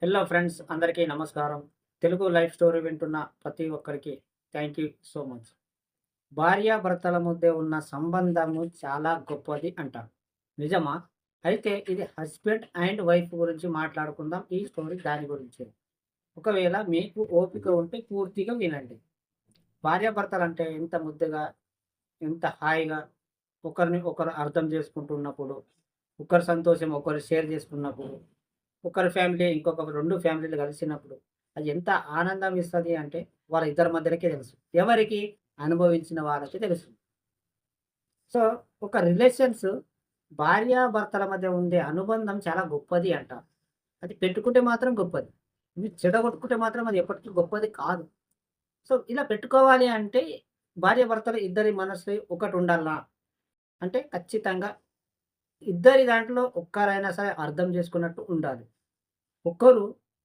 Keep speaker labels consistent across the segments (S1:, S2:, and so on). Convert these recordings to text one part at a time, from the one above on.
S1: Hello friends, అందరికీ నమస్కారం. Telugu life story వింటున్న ప్రతి ఒక్కరికి థ్యాంక్ యూ సో మచ్. భార్యాభర్తల మధ్య ఉన్న సంబంధము చాలా గొప్పది అంటారు. నిజమా? అయితే ఇది హస్బెండ్ అండ్ వైఫ్ గురించి మాట్లాడుకుందాం. ఈ స్టోరీ దాని గురించే. ఒకవేళ మీకు ఓపిక ఉంటే పూర్తిగా వినండి. భార్యాభర్తలంటే ఎంత ముద్దుగా, ఎంత హాయిగా ఒకరిని ఒకరు అర్థం చేసుకుంటున్నప్పుడు, ఒకరి సంతోషం ఒకరు షేర్ చేసుకున్నప్పుడు, ఒకరి ఫ్యామిలీ ఇంకొక 2 ఫ్యామిలీలు కలిసినప్పుడు అది ఎంత ఆనందం ఇస్తది అంటే వాళ్ళ ఇద్దరి మధ్యలకే తెలుసు. ఎవరికి? అనుభవించిన వాళ్ళకి తెలుసు. సో, ఒక రిలేషన్స్ భార్యాభర్తల మధ్య ఉండే అనుబంధం చాలా గొప్పది అంటారు. అది పెట్టుకుంటే మాత్రం గొప్పది. ఇది చెడగొట్టుకుంటే మాత్రం అది ఎప్పటికీ గొప్పది కాదు. సో, ఇలా పెట్టుకోవాలి అంటే భార్యాభర్తలు ఇద్దరి మనసు ఒకటి ఉండాలా? అంటే ఖచ్చితంగా ఇద్దరి దాంట్లో ఒక్కరైనా సరే అర్థం చేసుకున్నట్టు ఉండాలి. ఒక్కరు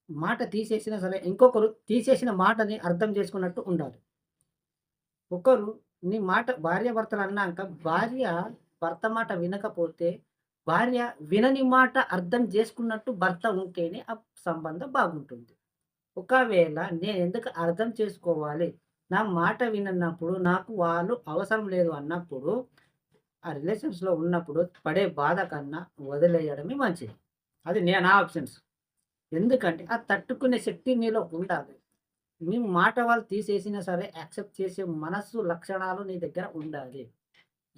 S1: మాట తీసేసినా సరే, ఇంకొకరు తీసేసిన మాటని అర్థం చేసుకున్నట్టు ఉండాలి. ఒకరు నీ మాట భార్యాభర్తలన్నాక భార్య భర్త మాట వినకపోతే, భార్య వినని మాట అర్థం చేసుకున్నట్టు భర్త ఉంటేనే ఆ సంబంధం బాగుంటుంది. ఒకవేళ నేనెందుకు అర్థం చేసుకోవాలి, నా మాట విననప్పుడు, నాకు వాళ్ళు అవసరం లేదు అన్నప్పుడు, ఆ రిలేషన్స్‌లో ఉన్నప్పుడు పడే బాధ కన్నా వదిలేయడమే మంచిది. అది నా ఆప్షన్స్. ఎందుకంటే, ఆ తట్టుకునే శక్తి నీలో ఉండాలి. నీ మాట వాళ్ళు తీసేసినా సరే, యాక్సెప్ట్ చేసే మనస్సు, లక్షణాలు నీ దగ్గర ఉండాలి.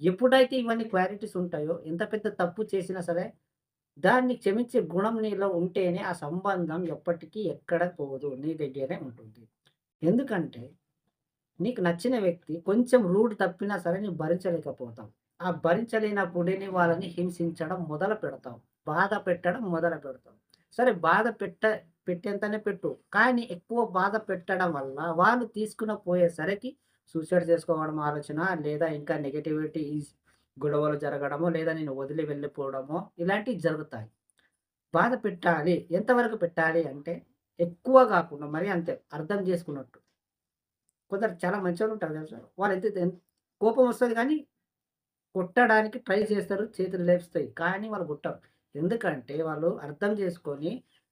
S1: ఎప్పుడైతే ఇవన్నీ క్వాలిటీస్ ఉంటాయో, ఎంత పెద్ద తప్పు చేసినా సరే, దాన్ని క్షమించే గుణం నీలో ఉంటేనే ఆ సంబంధం ఎప్పటికీ ఎక్కడికి పోదు. నీ దగ్గరే ఉంటుంది. ఎందుకంటే, నీకు నచ్చిన వ్యక్తి కొంచెం రూట్ తప్పినా సరే నువ్వు భరించలేకపోతావు. ఆ భరించలేనప్పుడే నీ వాళ్ళని హింసించడం మొదలు పెడతావు. బాధ పెట్టడం మొదలు పెడతావు. సరే, పెట్టేంతనే పెట్టు. కానీ ఎక్కువ బాధ పెట్టడం వల్ల వాళ్ళు తీసుకున్న పోయేసరికి సూసైడ్ చేసుకోవడం ఆలోచన, లేదా ఇంకా నెగటివిటీస్ గొడవలు జరగడమో, లేదా నిన్ను వదిలి వెళ్ళిపోవడమో ఇలాంటివి జరుగుతాయి. బాధ పెట్టాలి. ఎంతవరకు పెట్టాలి అంటే ఎక్కువ గాకుండా మరీ అంతే అర్థం చేసుకున్నట్టు. కొందరు చాలా మంచోళ్ళుంటారు తెలుసా? వాళ్ళైతే కోపం వస్తది గానీ, కొట్టడానికి ట్రై చేస్తారు. చేతులు లేపుతాయి. కానీ వాళ్ళు కొట్టరు. ఎందుకంటే వాళ్ళు అర్థం చేసుకొని,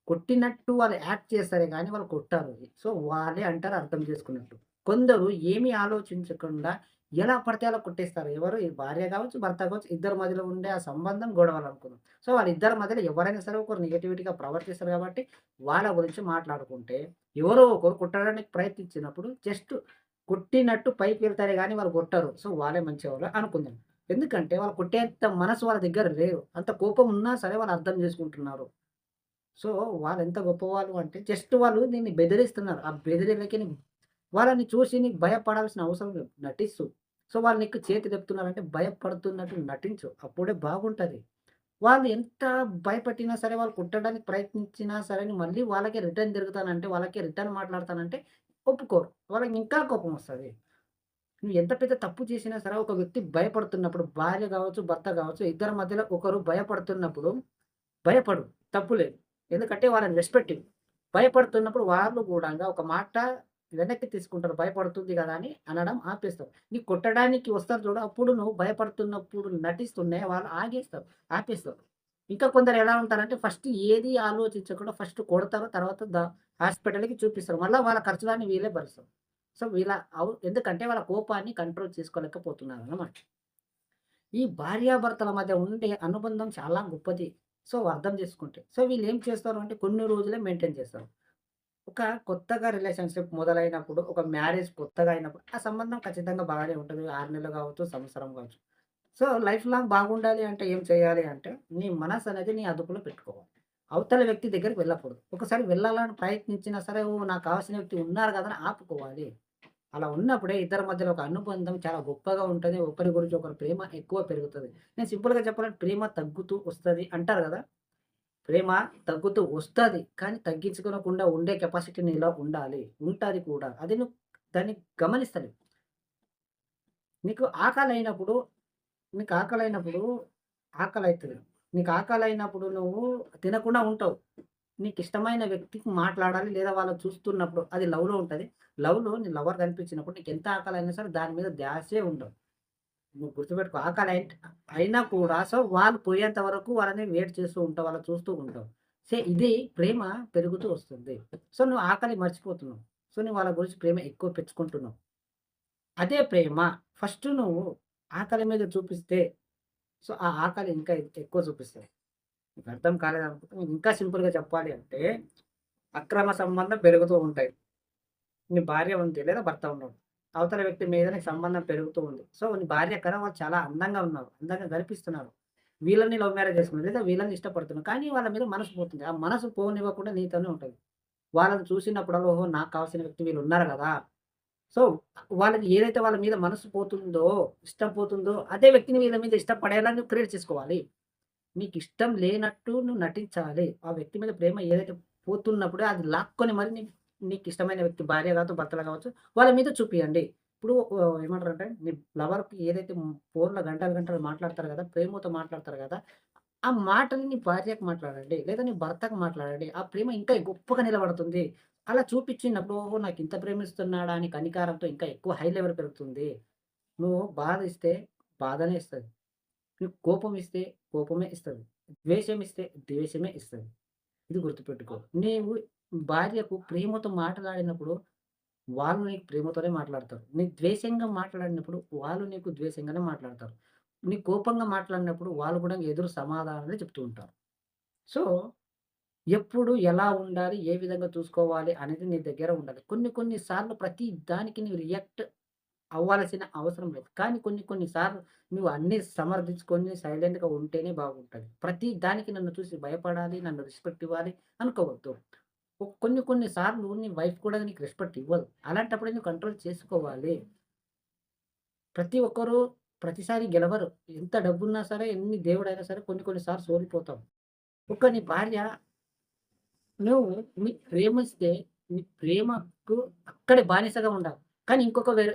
S1: కొట్టినట్టు వాళ్ళు యాక్ట్ చేస్తారే గానీ వాళ్ళు కొట్టరు. సో, వాళ్ళే అంటారు అర్థం చేసుకున్నట్టు. కొందరు ఏమీ ఆలోచించకుండా ఎలా పడితే అలా కొట్టేస్తారు. ఎవరు? ఈ భార్య కావచ్చు, భర్త కావచ్చు, ఇద్దరి మధ్యలో ఉండే ఆ సంబంధం గొడవలనుకుందాం. సో, వాళ్ళిద్దరి మధ్యలో ఎవరైనా సరే ఒకరు నెగటివిటీగా ప్రవర్తిస్తారు కాబట్టి, వాళ్ళ గురించి మాట్లాడుకుంటే, ఎవరో ఒకరు కొట్టడానికి ప్రయత్నించినప్పుడు జస్ట్ కొట్టినట్టు పైకి వెళ్తారే గానీ వాళ్ళు కొట్టరు. సో, వాళ్ళే మంచివాళ్ళు అనుకుందాం. ఎందుకంటే వాళ్ళు కొట్టేంత మనసు వాళ్ళ దగ్గర లేదు. అంత కోపం ఉన్నా సరే వాళ్ళు అర్థం చేసుకుంటున్నారు. సో, వాళ్ళెంత గొప్పవాళ్ళు అంటే జస్ట్ వాళ్ళు నిన్ను బెదిరిస్తున్నారు. ఆ బెదిరిలకి వాళ్ళని చూసి నీకు భయపడాల్సిన అవసరం లేదు. నటిస్తూ. సో, వాళ్ళు నీకు చేతి చెప్తున్నారంటే భయపడుతున్నట్టు నటించు. అప్పుడే బాగుంటది. వాళ్ళు ఎంత భయపెట్టినా సరే, వాళ్ళు కొట్టడానికి ప్రయత్నించినా సరే, నువ్వు మళ్ళీ వాళ్ళకే రిటర్న్ తిరుగుతానంటే, వాళ్ళకే రిటర్న్ మాట్లాడతానంటే ఒప్పుకోరు. వాళ్ళకి ఇంకా కోపమొస్తది. నువ్వు ఎంత పెద్ద తప్పు చేసినా సరే, ఒక వ్యక్తి భయపడుతున్నప్పుడు భార్య గావచ్చు, భర్త గావచ్చు, ఇద్దరి మధ్యలో ఒకరు భయపడుతున్నప్పుడు భయపడు. తప్పు లేదు. ఎందుకంటే వాళ్ళని రెస్పెక్ట్ ఇవ్వు. భయపడుతున్నప్పుడు వాళ్ళు గూడంగా ఒక మాట వెనక్కి తీసుకుంటారు. భయపడుతుంది గదా! అని అనడం ఆపేస్తారు. నీకు కొట్టడానికి వస్తారు చూడు, అప్పుడు నువ్వు భయపడుతున్నప్పుడు నటిస్తూనే వాళ్ళు ఆగేస్తారు. ఆపేస్తారు. ఇంకా కొందరు ఎలా ఉంటారంటే ఫస్ట్ ఏది ఆలోచించకుండా ఫస్ట్ కొడతారు. తర్వాత హాస్పిటల్‌కి చూపిస్తారు. మళ్ళా వాళ్ళ ఖర్చులన్నీ వీళ్ళే భరిస్తారు. సో, ఎందుకంటే వాళ్ళ కోపాన్ని కంట్రోల్ చేసుకోలేకపోతున్నారన్నమాట. ఈ భార్యాభర్తల మధ్య ఉండే అనుబంధం చాలా గొప్పది. సో, అర్థం చేసుకుంటే. సో, వీళ్ళేం చేస్తారు అంటే కొన్ని రోజులే మెయింటైన్ చేస్తారు. ఒక కొత్తగా రిలేషన్‌షిప్ మొదలైనప్పుడు, ఒక మ్యారేజ్ కొత్తగా అయినప్పుడు ఆ సంబంధం ఖచ్చితంగా బాగానే ఉంటది. 6 నెలలు కావచ్చు, సంవత్సరం కావచ్చు. సో, లైఫ్ లాంగ్ బాగుండాలి అంటే ఏం చేయాలి అంటే, నీ మనసనేది నీ అదుపులో పెట్టుకోవాలి. అవతల వ్యక్తి దగ్గరికి వెళ్ళకూడదు. ఒకసారి వెళ్ళాలని ప్రయత్నించినా సరే, ఓహ్! నాకు కావాల్సిన వ్యక్తి ఉన్నారు కదా! అని ఆపుకోవాలి. అలా ఉన్నప్పుడే ఇద్దరి మధ్యలో ఒక అనుబంధం చాలా గొప్పగా ఉంటది. ఒకరి గురించి ఒకరి ప్రేమ ఎక్కువ పెరుగుతది. నేను సింపుల్‌గా చెప్పాలంటే ప్రేమ తగ్గుతూ వస్తది అంటారు గదా! ప్రేమ తగ్గుతూ వస్తది. కానీ తగ్గించుకోనకుండా ఉండే కెపాసిటీ నీలో ఉండాలి. ఉంటది కూడా. అది నువ్వు దాన్ని గమనిస్తలేవు. నీకు ఆకలైనప్పుడు నీకు ఆకలైనప్పుడు ఆకలైతది. నీకు ఆకలైనప్పుడు నువ్వు తినకుండా ఉంటావు. నీకిష్టమైన వ్యక్తికి మాట్లాడాలి లేదా వాళ్ళని చూస్తున్నప్పుడు అది లవ్‌లో ఉంటది. లవ్‌లో నీ లవర్ కనిపించినప్పుడు నీకెంత ఆకలైనా సరే దాని మీద ధ్యాసే ఉండదు. నువ్వు గుర్తుపెట్టుకో అయినా కూడా సో వాళ్ళు పోయేంత వరకు వాళ్ళని వెయిట్ చేస్తూ ఉంటావు. వాళ్ళని చూస్తూ ఉంటావు. ఇది ప్రేమ పెరుగుతూ వస్తుంది. సో, నువ్వు ఆకలి మర్చిపోతున్నావు. సో, నువ్వు వాళ్ళ గురించి ప్రేమ ఎక్కువ పెంచుకుంటున్నావు. అదే ప్రేమ ఫస్ట్ నువ్వు ఆకలి మీద చూపిస్తే, సో, ఆ ఆకలి ఇంకా ఎక్కువ చూపిస్తది. నీకు అర్థం కాలేదనుకుంటే నేను ఇంకా సింపుల్‌గా చెప్పాలి అంటే, అక్రమ సంబంధం పెరుగుతూ ఉంటాయి. నీ భార్య ఉంది లేదా భర్త ఉన్నాడు. అవతల వ్యక్తి మీద నీకు సంబంధం పెరుగుతూ ఉంది. సో, నీ భార్య కన్నా వాళ్ళు చాలా అందంగా ఉన్నారు. అందంగా కనిపిస్తున్నారు. వీళ్ళని లవ్ మ్యారేజ్ చేసుకున్నారు. లేదా వీళ్ళని ఇష్టపడుతున్నారు. కానీ వాళ్ళ మీద మనసు పోతుంది. ఆ మనసు పోనివ్వకుండా నీతోనే ఉంటది. వాళ్ళని చూసినప్పుడల్లా ఓహో! నాకు కావాల్సిన వ్యక్తి వీళ్ళున్నారు గదా! సో, వాళ్ళకి ఏదైతే వాళ్ళ మీద మనసు పోతుందో, ఇష్టం పోతుందో, అదే వ్యక్తిని వీళ్ళ మీద ఇష్టపడేలా నువ్వు క్రియేట్ చేసుకోవాలి. నీకిష్టం లేనట్టు నువ్వు నటించాలి. ఆ వ్యక్తి మీద ప్రేమ ఏదైతే పోతున్నప్పుడే అది లాక్కొని మరి నీకిష్టమైన వ్యక్తి భార్య కావచ్చు, భర్తలు కావచ్చు, వాళ్ళ మీద చూపియండి. ఇప్పుడు ఏమంటారంటే నీ లవర్‌కి ఏదైతే ఫోన్‌లో గంటలు, గంటలు మాట్లాడతారు కదా! ప్రేమతో మాట్లాడతారు కదా! ఆ మాటలు నీ భార్యకి మాట్లాడండి. లేదా నీ భర్తకు మాట్లాడండి. ఆ ప్రేమ ఇంకా గొప్పగా నిలబడుతుంది. అలా చూపించినప్పుడు ఓహో! నాకింత ప్రేమిస్తున్నాడా అని కనికారంతో ఇంకా ఎక్కువ హై లెవెల్ పెరుగుతుంది. నువ్వు బాధ ఇస్తే బాధనే ఇస్తది. నువ్వు కోపం ఇస్తే కోపమే ఇస్తది. ద్వేషం ఇస్తే ద్వేషమే ఇస్తది. ఇది గుర్తుపెట్టుకో. నీవు భార్యకు ప్రేమతో మాట్లాడినప్పుడు వాళ్ళు నీకు ప్రేమతోనే మాట్లాడతారు. నీ ద్వేషంగా మాట్లాడినప్పుడు వాళ్ళు నీకు ద్వేషంగానే మాట్లాడతారు. నీ కోపంగా మాట్లాడినప్పుడు వాళ్ళు కూడా ఎదురు సమాధానాలే చెప్తూ ఉంటారు. సో, ఎప్పుడు ఎలా ఉండాలి? ఏ విధంగా చూసుకోవాలి? అనేది నీ దగ్గర ఉండాలి. కొన్ని కొన్ని సార్లు ప్రతి దానికి నువ్వు రియాక్ట్ అవ్వాల్సిన అవసరం లేదు. కానీ కొన్ని కొన్ని సార్లు నువ్వు అన్నీ సమర్థించుకొని సైలెంట్‌గా ఉంటేనే బాగుంటది. ప్రతి దానికి నన్ను చూసి భయపడాలి, నన్ను రెస్పెక్ట్ ఇవ్వాలి అనుకోవద్దు. కొన్ని కొన్ని సార్లు నీ వైఫ్ కూడా నీకు రెస్పెక్ట్ ఇవ్వదు. అలాంటప్పుడే నువ్వు కంట్రోల్ చేసుకోవాలి. ప్రతి ఒక్కరు ప్రతిసారి గెలవరు. ఎంత డబ్బున్నా సరే, ఎన్ని దేవుడైనా సరే కొన్ని కొన్ని సార్లు సోలిపోతాం. నీ భార్య నువ్వు ప్రేమిస్తే, నీ ప్రేమకు అక్కడే బానిసగా ఉండాలి. కానీ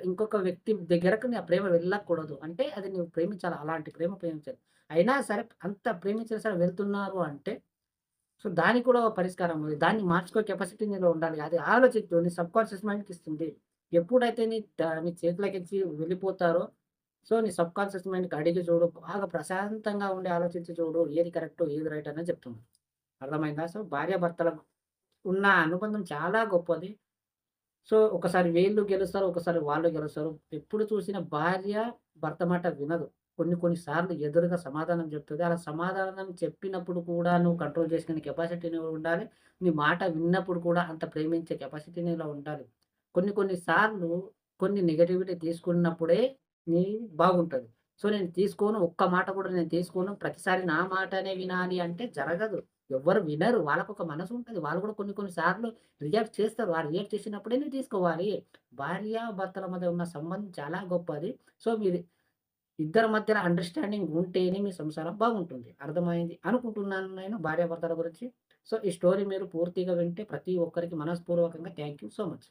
S1: ఇంకొక వ్యక్తి దగ్గరకు నీ ఆ ప్రేమ వెళ్ళకూడదు. అంటే అది నువ్వు ప్రేమించాలి. అలాంటి ప్రేమ ప్రేమించాలి. అయినా సరే అంత ప్రేమించినా సరే వెళ్తున్నారు అంటే, సో, దానికి కూడా ఒక పరిష్కారం ఉంది. దాన్ని మార్చుకో కెపాసిటీ నీలో ఉండాలి. అది ఆలోచించు. నీ సబ్‌కాన్షియస్ మైండ్‌కి ఇస్తుంది. ఎప్పుడైతే నీ చేతిలోకించి వెళ్ళిపోతారో, సో, నీ సబ్‌కాన్షియస్ మైండ్‌కి అడిగి చూడు. బాగా ప్రశాంతంగా ఉండి ఆలోచించి చూడు. ఏది కరెక్టో, ఏది రైట్ అనేది చెప్తుంది. అర్థమైందా? సో, భార్యాభర్తల ఉన్న అనుబంధం చాలా గొప్పది. సో, ఒకసారి వీళ్ళు గెలుస్తారు, ఒకసారి వాళ్ళు గెలుస్తారు. ఎప్పుడు చూసినా భార్య భర్త మాట వినదు. కొన్ని కొన్ని సార్లు ఎదురుగా సమాధానం చెప్తది. అలా సమాధానం చెప్పినప్పుడు కూడా నువ్వు కంట్రోల్ చేసుకునే కెపాసిటీ నీలో ఉండాలి. నీ మాట విన్నప్పుడు కూడా అంత ప్రేమించే కెపాసిటీ నీలో ఉండాలి. కొన్ని కొన్ని సార్లు కొన్ని నెగటివిటీ తీసుకున్నప్పుడే నీ బాగుంటది. సో, నేను తీసుకోను, ఒక్క మాట కూడా నేను తీసుకోను. ప్రతిసారి నా మాటనే వినాలి అంటే జరగదు. ఎవ్వరు వినరు. వాళ్ళకొక మనసుంటది. వాళ్ళు కూడా కొన్ని కొన్ని సార్లు రియాక్ట్ చేస్తారు. ఆ రియాక్ట్ చేసినప్పుడే నువ్వు తీసుకోవాలి. భార్యాభర్తల మధ్య ఉన్న సంబంధం చాలా గొప్పది. సో, మీరు ఇద్దరి మధ్యల అండర్‌స్టాండింగ్ ఉంటేనే మీ సంసారం బాగుంటుంది. అర్థమైంది అనుకుంటున్నాను నేను భార్యాభర్తల గురించి. సో, ఈ స్టోరీ మీరు పూర్తిగా వింటే ప్రతి ఒక్కరికి మనస్పూర్వకంగా థాంక్ యూ సో మచ్.